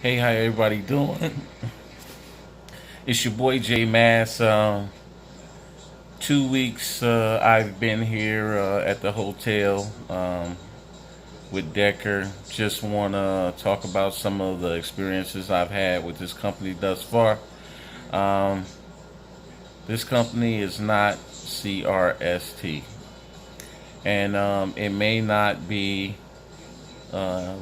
Hey, how everybody doing? It's your boy J Mass. 2 weeks I've been here at the hotel with Decker. Just want to talk about some of the experiences I've had with this company thus far. Um, this company is not CRST, and it may not be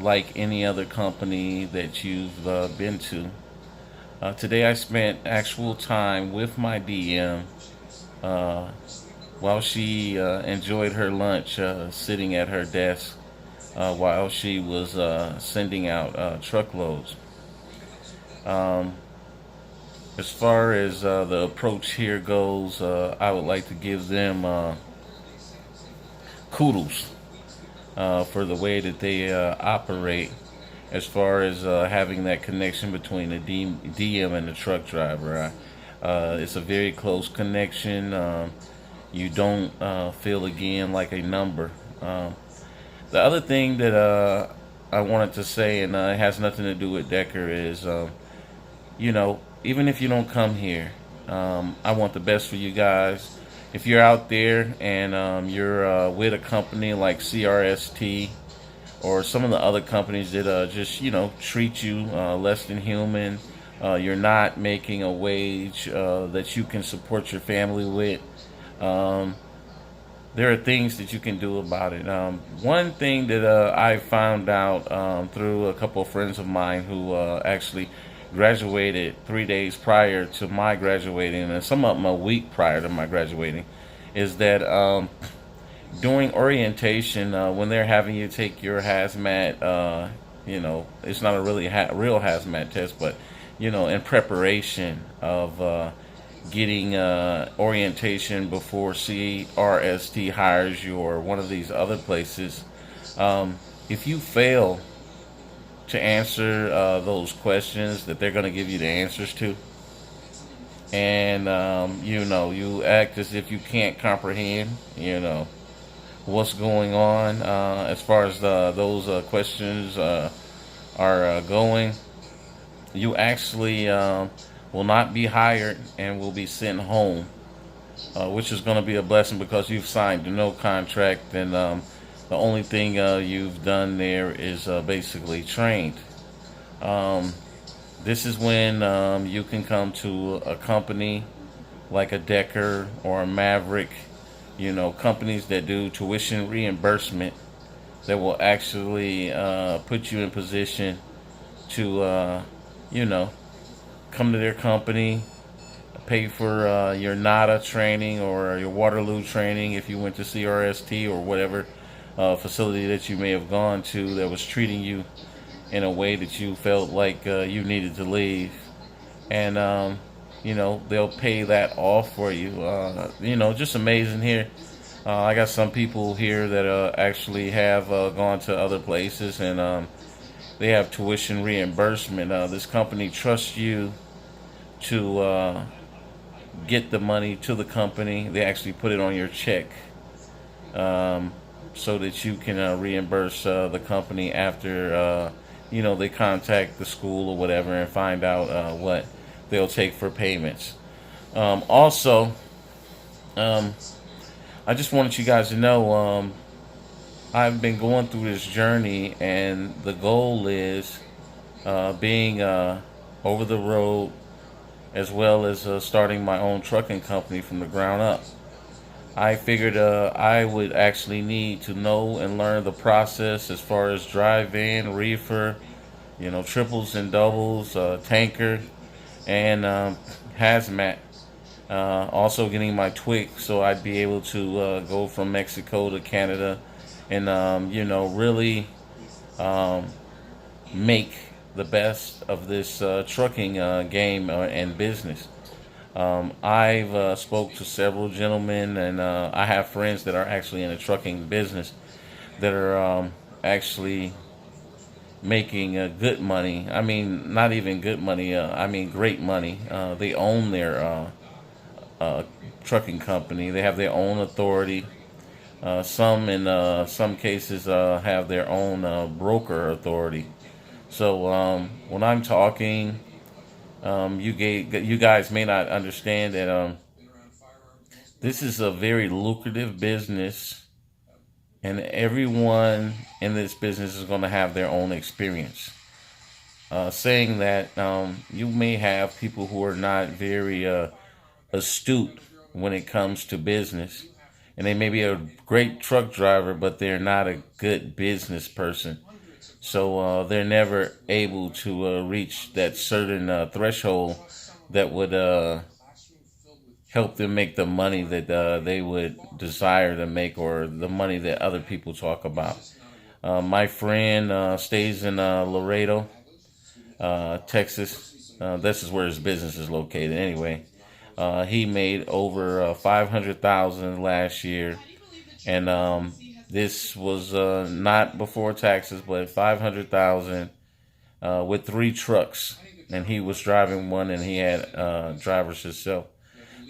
like any other company that you've been to. Today I spent actual time with my DM uh, while she enjoyed her lunch, sitting at her desk while she was sending out truckloads. Um, as far as the approach here goes, I would like to give them kudos for the way that they operate as far as having that connection between the DM and the truck driver. It's a very close connection. You don't feel again like a number. The other thing that I wanted to say, and it has nothing to do with Decker, is even if you don't come here, I want the best for you guys. If you're out there and you're with a company like CRST or some of the other companies that just treat you less than human, you're not making a wage that you can support your family with. Um, there are things that you can do about it. One thing that I found out through a couple of friends of mine who actually graduated 3 days prior to my graduating, and some of them a week prior to my graduating, is that during orientation, when they're having you take your hazmat, it's not a really real hazmat test, but in preparation of getting orientation before CRST hires you or one of these other places, if you fail to answer those questions that they're going to give you the answers to, and you act as if you can't comprehend, what's going on as far as those questions are going, you actually will not be hired and will be sent home, which is going to be a blessing because you've signed no contract, and the only thing you've done there is basically trained. Um, this is when you can come to a company like a Decker or a Maverick, companies that do tuition reimbursement that will actually put you in position to, you know, come to their company, pay for your NADA training or your Waterloo training if you went to CRST or whatever facility that you may have gone to that was treating you in a way that you felt like you needed to leave. And, they'll pay that off for you. Just amazing here. I got some people here that actually have gone to other places, and they have tuition reimbursement. This company trusts you to get the money to the company. They actually put it on your check, so that you can reimburse the company after they contact the school or whatever and find out what they'll take for payments. Also, I just wanted you guys to know, I've been going through this journey, and the goal is being over the road, as well as starting my own trucking company from the ground up. I figured I would actually need to know and learn the process as far as dry van, reefer, triples and doubles, tanker, and hazmat. Also getting my TWIC, so I'd be able to go from Mexico to Canada and, really make the best of this trucking game and business. I've spoke to several gentlemen, and I have friends that are actually in the trucking business that are actually making good money. I mean, not even good money. I mean, great money. They own their trucking company. They have their own authority. Some, in some cases, have their own broker authority. So when I'm talking, you guys may not understand that this is a very lucrative business, and everyone in this business is going to have their own experience. Saying that, you may have people who are not very astute when it comes to business, and they may be a great truck driver, but they're not a good business person. So they're never able to reach that certain threshold that would help them make the money that they would desire to make, or the money that other people talk about. My friend stays in Laredo, Texas. This is where his business is located. Anyway, he made over 500,000 last year, and this was not before taxes, but 500,000 with 3 trucks, and he was driving one, and he had drivers himself.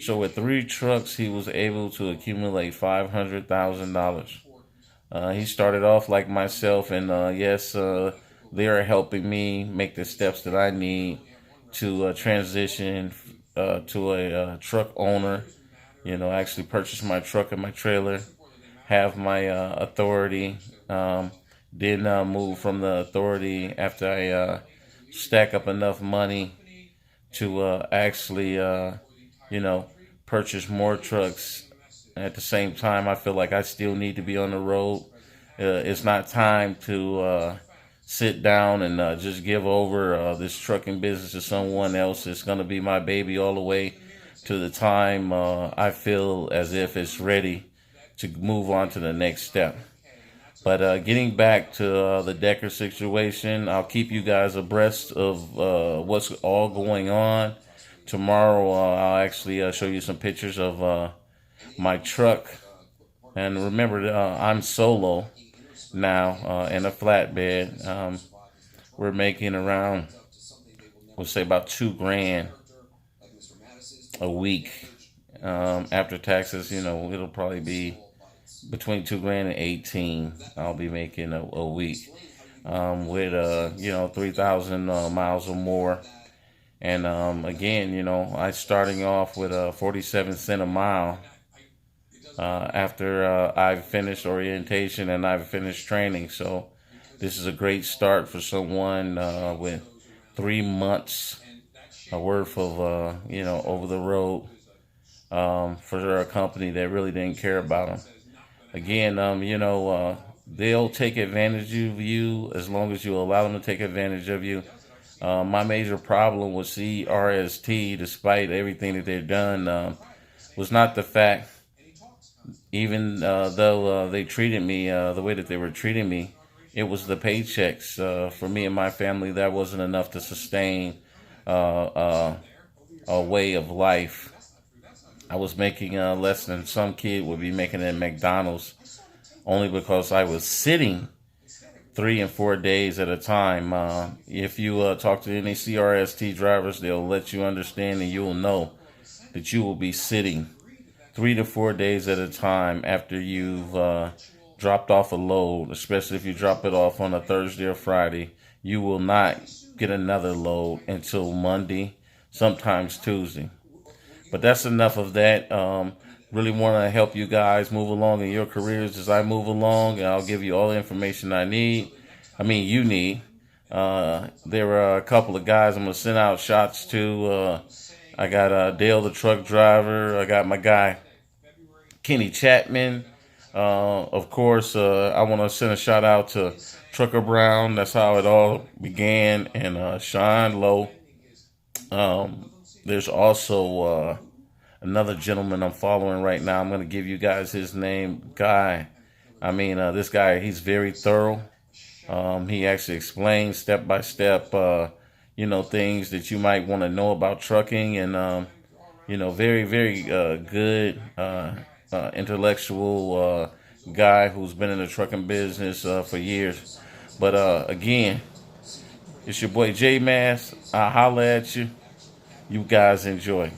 So with 3 trucks, he was able to accumulate $500,000. He started off like myself, and yes, they are helping me make the steps that I need to transition to a truck owner. Actually purchase my truck and my trailer, have my authority. Then move from the authority after I stack up enough money to actually, purchase more trucks. At the same time, I feel like I still need to be on the road. It's not time to sit down and just give over this trucking business to someone else. It's going to be my baby all the way to the time I feel as if it's ready to move on to the next step. But getting back to the Decker situation, I'll keep you guys abreast of what's all going on. Tomorrow, I'll actually show you some pictures of my truck. And remember, I'm solo now in a flatbed. We're making around, we'll say about $2,000 a week. After taxes, it'll probably be between $2,000 and 18. I'll be making a week with 3,000 miles or more. And again, I starting off with 47 cents a mile after I've finished orientation and I've finished training. So this is a great start for someone with 3 months worth of over the road for a company that really didn't care about them. Again, they'll take advantage of you as long as you allow them to take advantage of you. My major problem with CRST, despite everything that they've done, was not the fact, even though they treated me the way that they were treating me, it was the paychecks. For me and my family, that wasn't enough to sustain a way of life. I was making less than some kid would be making at McDonald's, only because I was sitting 3 and 4 days at a time. If you talk to any CRST drivers, they'll let you understand, and you'll know that you will be sitting 3 to 4 days at a time after you've dropped off a load, especially if you drop it off on a Thursday or Friday. You will not get another load until Monday, sometimes Tuesday. But that's enough of that. Really want to help you guys move along in your careers as I move along, and I'll give you all the information you need. There are a couple of guys I'm going to send out shots to. I got Dale the truck driver. I got my guy Kenny Chapman. Of course, I want to send a shout out to Trucker Brown. That's how it all began. And Sean Lowe. There's also another gentleman I'm following right now. I'm going to give you guys his name. This guy, he's very thorough. He actually explains step by step, things that you might want to know about trucking, and, very, very good, intellectual guy who's been in the trucking business for years. But again, it's your boy J Mass. I'll holla at you. You guys enjoy.